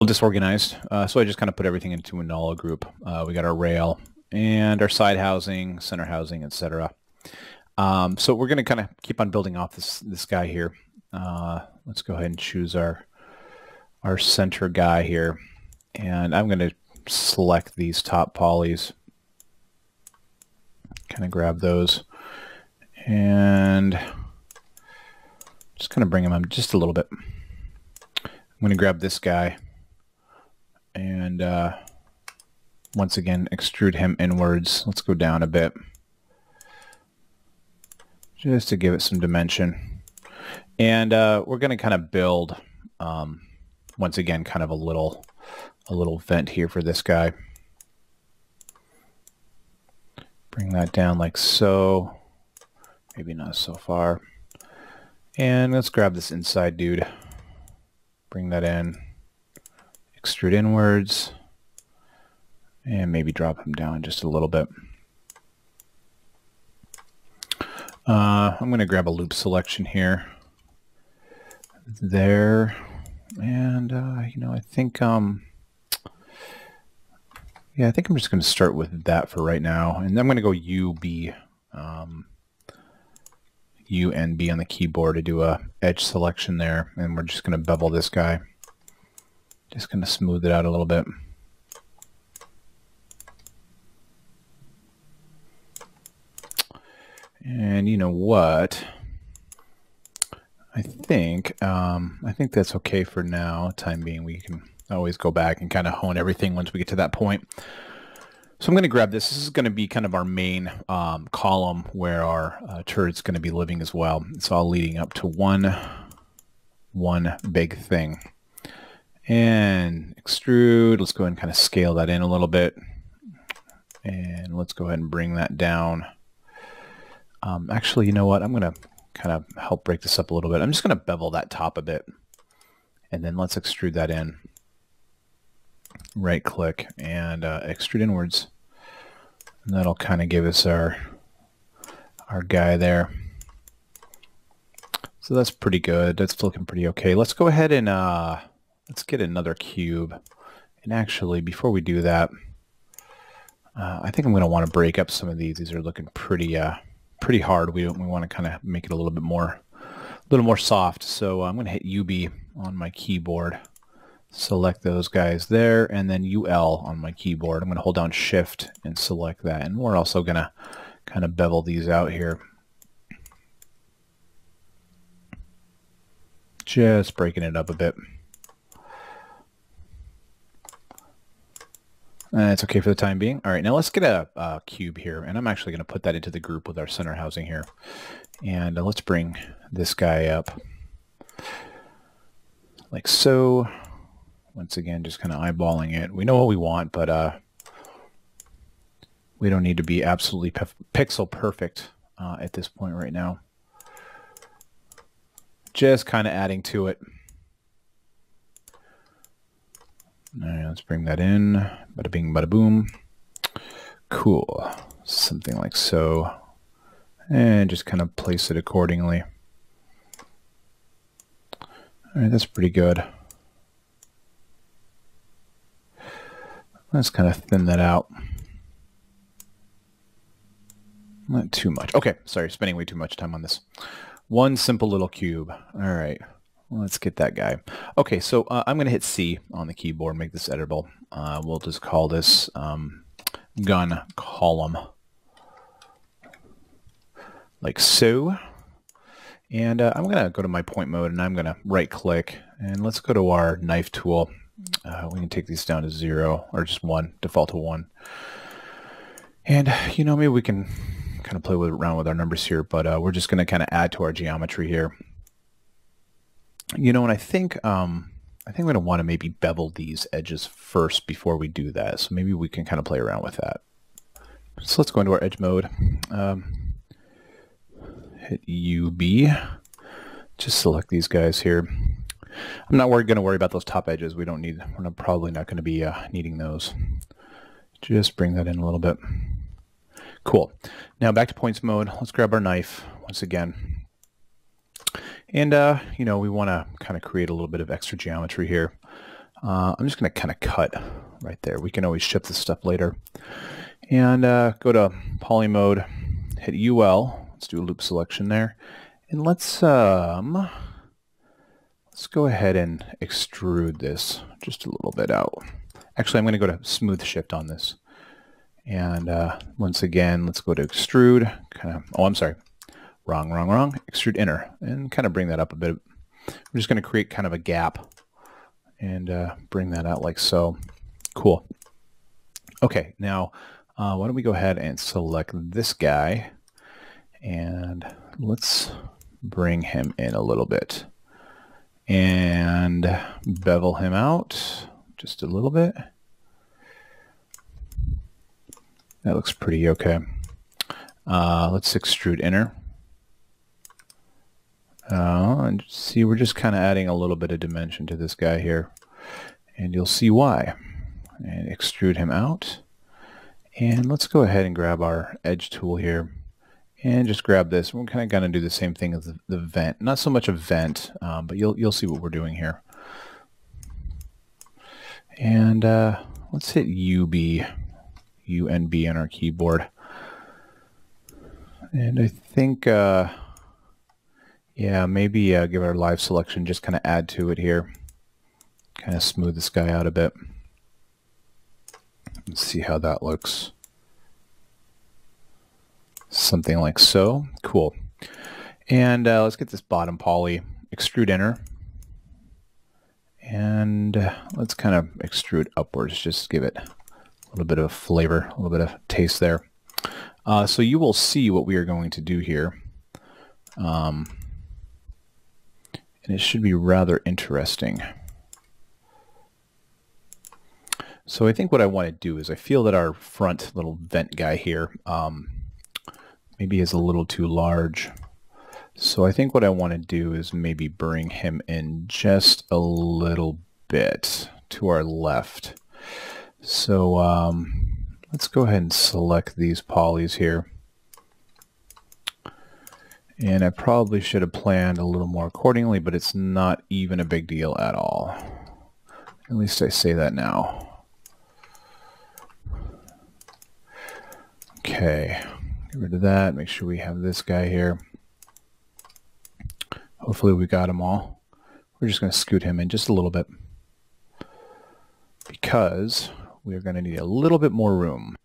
disorganized, so I just kind of put everything into a null group. We got our rail and our side housing, center housing, etc. So we're going to kind of keep on building off this guy here. Let's go ahead and choose our center guy here, and I'm going to select these top polys. Kind of grab those and just kind of bring them up just a little bit. I'm going to grab this guy and once again extrude him inwards. Let's go down a bit just to give it some dimension. And we're going to kind of build once again kind of a little vent here for this guy. Bring that down like so. Maybe not so far. And let's grab this inside dude. Bring that in. Extrude inwards. And maybe drop him down just a little bit. I'm going to grab a loop selection here. There. And, you know, I think... yeah, I think I'm just going to start with that for right now. And I'm going to go U, B, U and B on the keyboard to do a edge selection there. And we're just going to bevel this guy. Just going to smooth it out a little bit. And you know what? I think that's okay for now. Time being, we can always go back and kind of hone everything once we get to that point. So I'm going to grab this. This is going to be kind of our main column where our turret's going to be living as well. It's all leading up to one big thing. And extrude. Let's go ahead and kind of scale that in a little bit. And let's go ahead and bring that down. Actually, you know what? I'm going to kind of help break this up a little bit. I'm just going to bevel that top a bit. And then let's extrude that in. Right click and extrude inwards. And that'll kind of give us our guy there. So that's pretty good. That's looking pretty okay. Let's go ahead and let's get another cube. And actually, before we do that, I think I'm going to want to break up some of these. These are looking pretty hard. We want to kind of make it a little more soft. So I'm going to hit UB on my keyboard. Select those guys there, and then UL on my keyboard. I'm going to hold down Shift and select that. And we're also going to kind of bevel these out here. Just breaking it up a bit. It's okay for the time being. All right, now let's get a cube here, and I'm actually going to put that into the group with our center housing here. And let's bring this guy up like so. Once again, just kind of eyeballing it. We know what we want, but we don't need to be absolutely pixel perfect at this point right now. Just kind of adding to it. All right, let's bring that in. Bada bing, bada boom. Cool. Something like so. And just kind of place it accordingly. All right, that's pretty good. Let's kind of thin that out. Not too much. Okay, sorry, spending way too much time on this. One simple little cube. All right, let's get that guy. Okay, so I'm going to hit C on the keyboard, make this editable. We'll just call this gun column. Like so. And I'm going to go to my point mode, and I'm going to right click, and let's go to our knife tool. We can take these down to 0 or just 1, default to 1. And, you know, maybe we can kind of play around with our numbers here, but we're just going to kind of add to our geometry here. You know, and I think we're going to want to maybe bevel these edges first before we do that. So maybe we can kind of play around with that. So let's go into our edge mode. Hit UB. Just select these guys here. I'm not going to worry about those top edges. We're probably not going to be needing those. Just bring that in a little bit. Cool. Now back to points mode. Let's grab our knife once again. And, you know, we want to kind of create a little bit of extra geometry here. I'm just going to kind of cut right there. We can always ship this stuff later. And go to poly mode, hit UL. Let's do a loop selection there. And let's go ahead and extrude this just a little bit out. Actually, I'm going to go to smooth shift on this. And once again, let's go to extrude. I'm sorry. Wrong. Extrude inner. And kind of bring that up a bit. We're just going to create kind of a gap and bring that out like so. Cool. Okay, now why don't we go ahead and select this guy, and let's bring him in a little bit and bevel him out just a little bit. That looks pretty okay. Let's extrude inner. And see, we're just kind of adding a little bit of dimension to this guy here, and you'll see why. And extrude him out. And let's go ahead and grab our edge tool here and just grab this. We're kind of going to do the same thing as the vent. Not so much a vent, but you'll see what we're doing here. And let's hit UNB on our keyboard. And I think yeah, maybe give our live selection, just kind of add to it here. Kind of smooth this guy out a bit. Let's see how that looks. Something like so. Cool. And let's get this bottom poly, extrude inner. And let's kind of extrude upwards, just give it a little bit of flavor, a little bit of taste there. So you will see what we are going to do here. And it should be rather interesting. So I think what I want to do is I feel that our front little vent guy here maybe is a little too large. So I think what I want to do is maybe bring him in just a little bit to our left. So let's go ahead and select these polys here. And I probably should have planned a little more accordingly, but it's not even a big deal at all. At least I say that now. Okay, get rid of that. Make sure we have this guy here. Hopefully we got them all. We're just going to scoot him in just a little bit because we're going to need a little bit more room.